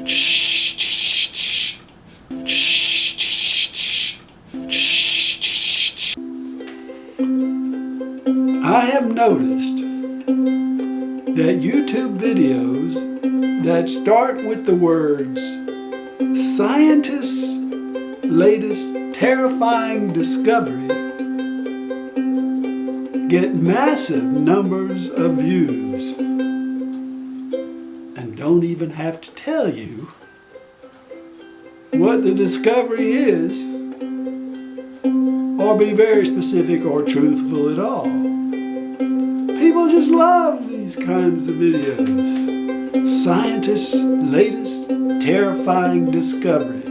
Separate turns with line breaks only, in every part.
I have noticed that YouTube videos that start with the words "Scientists' latest terrifying discovery" get massive numbers of views and don't even have to tell you what the discovery is or be very specific or truthful at all. People just love these kinds of videos. Scientists' latest terrifying discovery.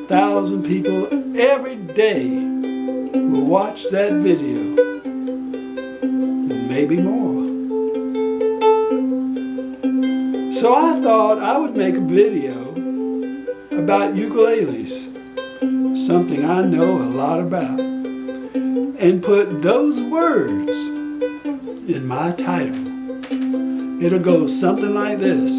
1,000 people every day will watch that video, and maybe more. So I thought I would make a video about ukuleles, something I know a lot about, and put those words in my title. It'll go something like this.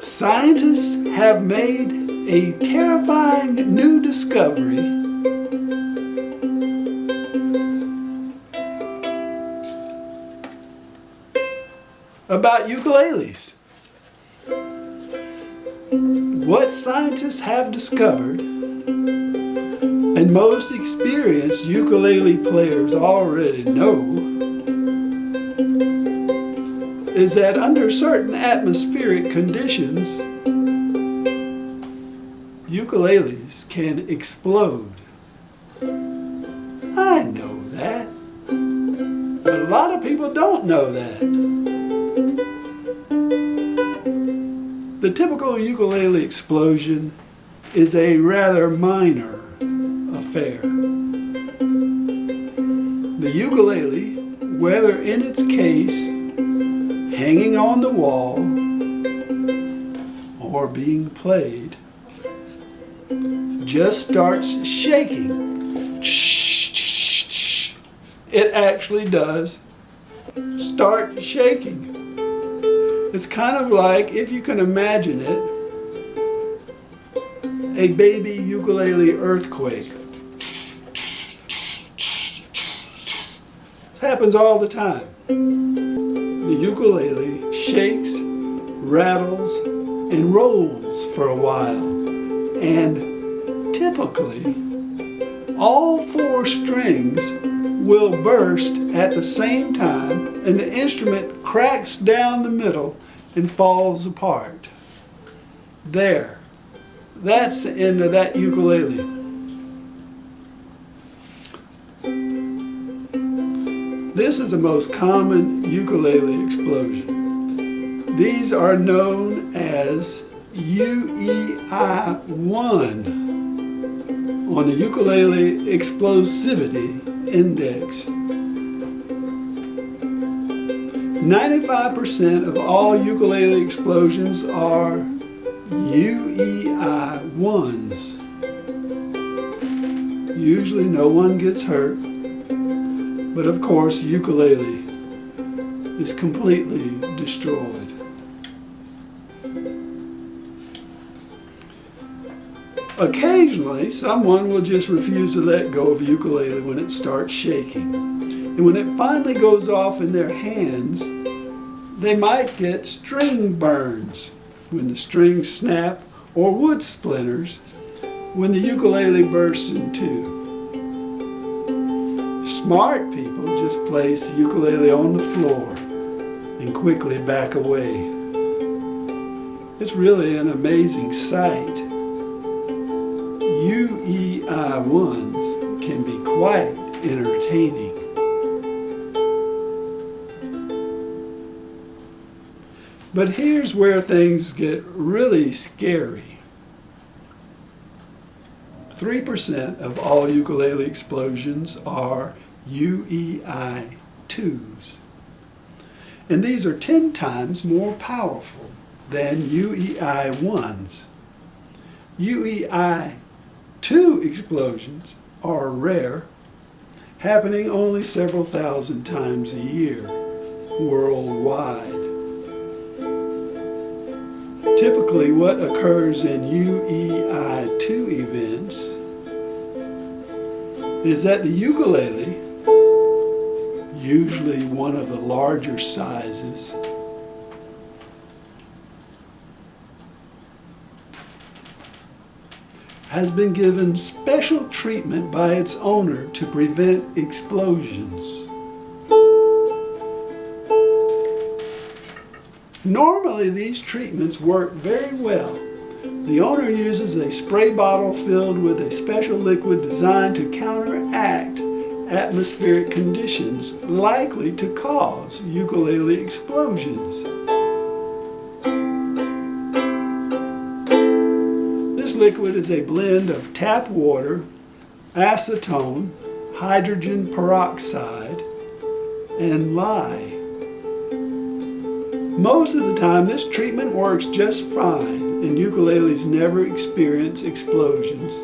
Scientists have made a terrifying new discovery about ukuleles. What scientists have discovered, and most experienced ukulele players already know, is that under certain atmospheric conditions, ukuleles can explode. I know that, but a lot of people don't know that. The typical ukulele explosion is a rather minor affair. The ukulele, whether in its case hanging on the wall or being played, just starts shaking. It actually does start shaking. It's kind of like, if you can imagine it, a baby ukulele earthquake. It happens all the time. The ukulele shakes, rattles, and rolls for a while. And typically, all 4 strings will burst at the same time, and the instrument cracks down the middle and falls apart. There. That's the end of that ukulele. This is the most common ukulele explosion. These are known as UEI-1 on the Ukulele Explosivity Index. 95% of all ukulele explosions are UEI-1s. Usually no one gets hurt, but of course ukulele is completely destroyed. Occasionally, someone will just refuse to let go of a ukulele when it starts shaking. And when it finally goes off in their hands, they might get string burns when the strings snap, or wood splinters when the ukulele bursts in two. Smart people just place the ukulele on the floor and quickly back away. It's really an amazing sight. UEI-1s can be quite entertaining. But here's where things get really scary. 3% of all ukulele explosions are UEI-2s. And these are 10 times more powerful than UEI-1s. UEI-2 explosions are rare, happening only several thousand times a year worldwide. Typically, what occurs in UEI2 events is that the ukulele, usually one of the larger sizes, has been given special treatment by its owner to prevent explosions. Normally, these treatments work very well. The owner uses a spray bottle filled with a special liquid designed to counteract atmospheric conditions likely to cause ukulele explosions. This liquid is a blend of tap water, acetone, hydrogen peroxide, and lye. Most of the time, this treatment works just fine, and ukuleles never experience explosions,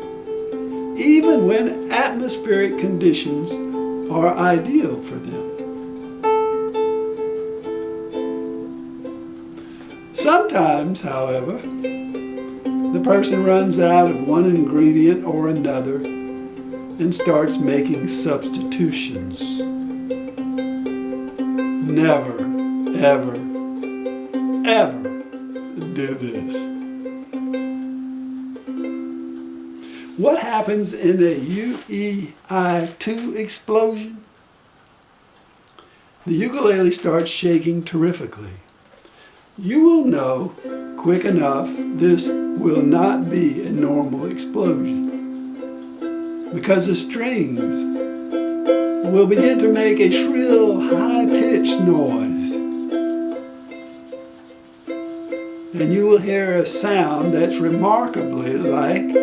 even when atmospheric conditions are ideal for them. Sometimes, however, the person runs out of one ingredient or another and starts making substitutions. Never, ever, ever do this. What happens in a UEI2 explosion? The ukulele starts shaking terrifically. You will know quick enough this will not be a normal explosion, because the strings will begin to make a shrill, high-pitched noise. And you will hear a sound that's remarkably like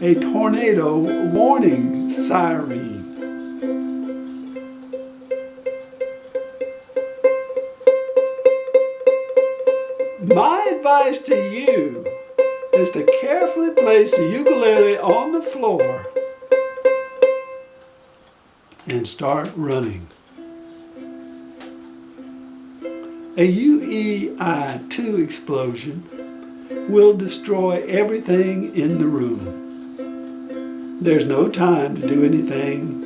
a tornado warning siren. My advice to you is to carefully place the ukulele on the floor and start running. A UEI2 explosion will destroy everything in the room. There's no time to do anything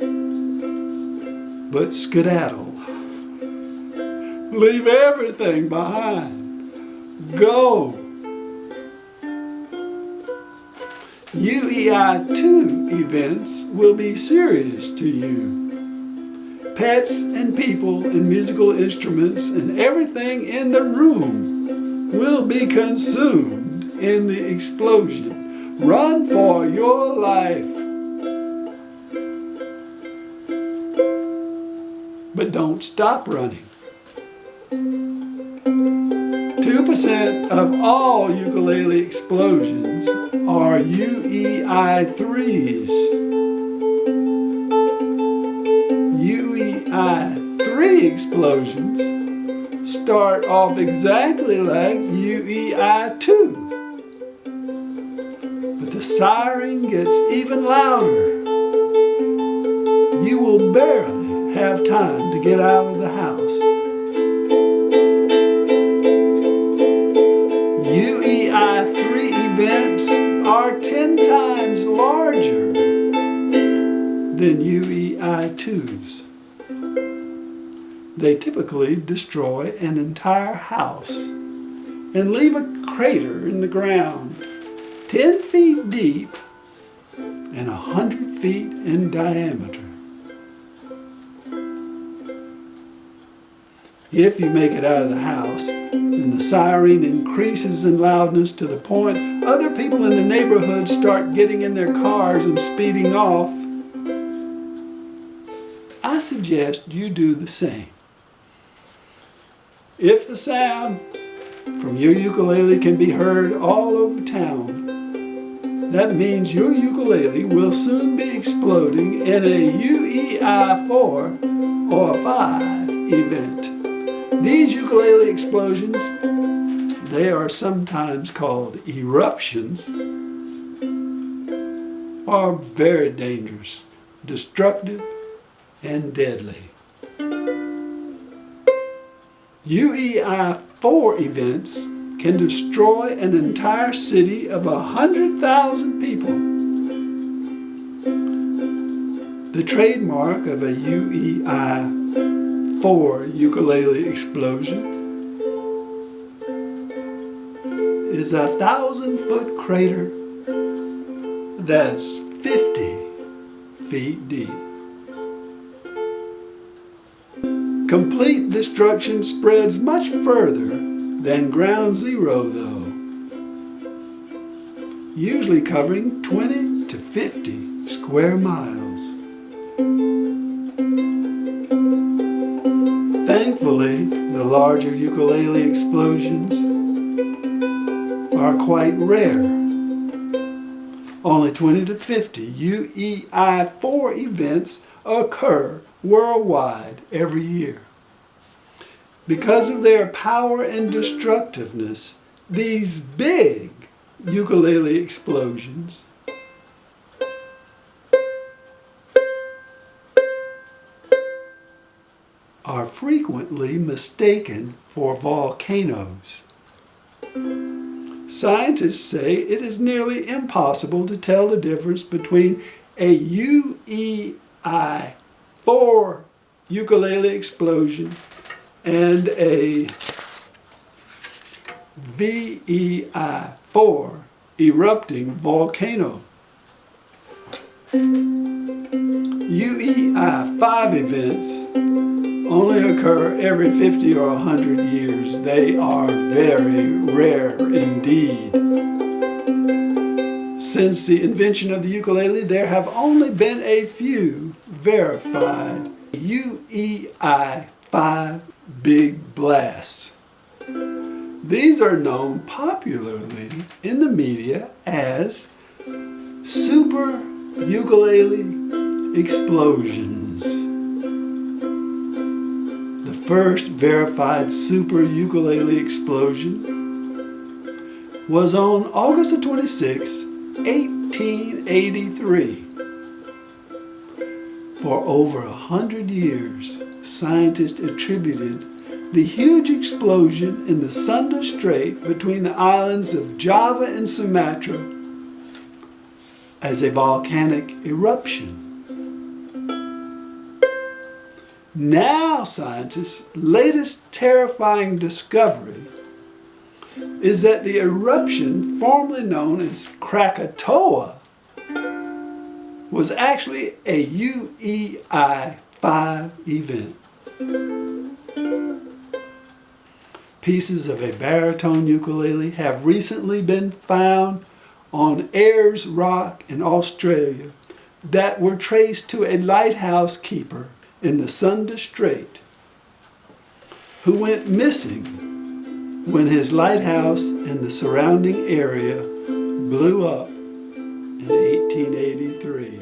but skedaddle. Leave everything behind. Go. UEI2 events will be serious to you. Pets and people and musical instruments and everything in the room will be consumed in the explosion. Run for your life. But don't stop running. 2% of all ukulele explosions are UEI3s. UEI3 explosions start off exactly like UEI2. But the siren gets even louder. You will barely have time to get out of the house. UEI3 events are 10 times larger than UEI2s. They typically destroy an entire house and leave a crater in the ground 10 feet deep and 100 feet in diameter. If you make it out of the house and the siren increases in loudness to the point other people in the neighborhood start getting in their cars and speeding off, I suggest you do the same. If the sound from your ukulele can be heard all over town, that means your ukulele will soon be exploding in a UEI4 or 5 event. These ukulele explosions, they are sometimes called eruptions, are very dangerous, destructive, and deadly. UEI4 events can destroy an entire city of 100,000 people. The trademark of a UEI-4 ukulele explosion is a 1,000-foot crater that's 50 feet deep. Complete destruction spreads much further than ground zero, though, usually covering 20 to 50 square miles. Thankfully, the larger ukulele explosions are quite rare. Only 20 to 50 UEI-4 events occur worldwide every year. Because of their power and destructiveness, these big ukulele explosions are frequently mistaken for volcanoes. Scientists say it is nearly impossible to tell the difference between a UEI-4 ukulele explosion and a VEI-4 erupting volcano. UEI-5 events only occur every 50 or 100 years. They are very rare indeed. Since the invention of the ukulele, there have only been a few verified UEI-5 big blasts. These are known popularly in the media as super ukulele explosions. The first verified super ukulele explosion was on August 26, 1883. For over 100 years, scientists attributed the huge explosion in the Sunda Strait between the islands of Java and Sumatra as a volcanic eruption. Now scientists' latest terrifying discovery is that the eruption, formerly known as Krakatoa, was actually a UEI-5 event. Pieces of a baritone ukulele have recently been found on Ayers Rock in Australia that were traced to a lighthouse keeper in the Sunda Strait who went missing when his lighthouse and the surrounding area blew up in 1883.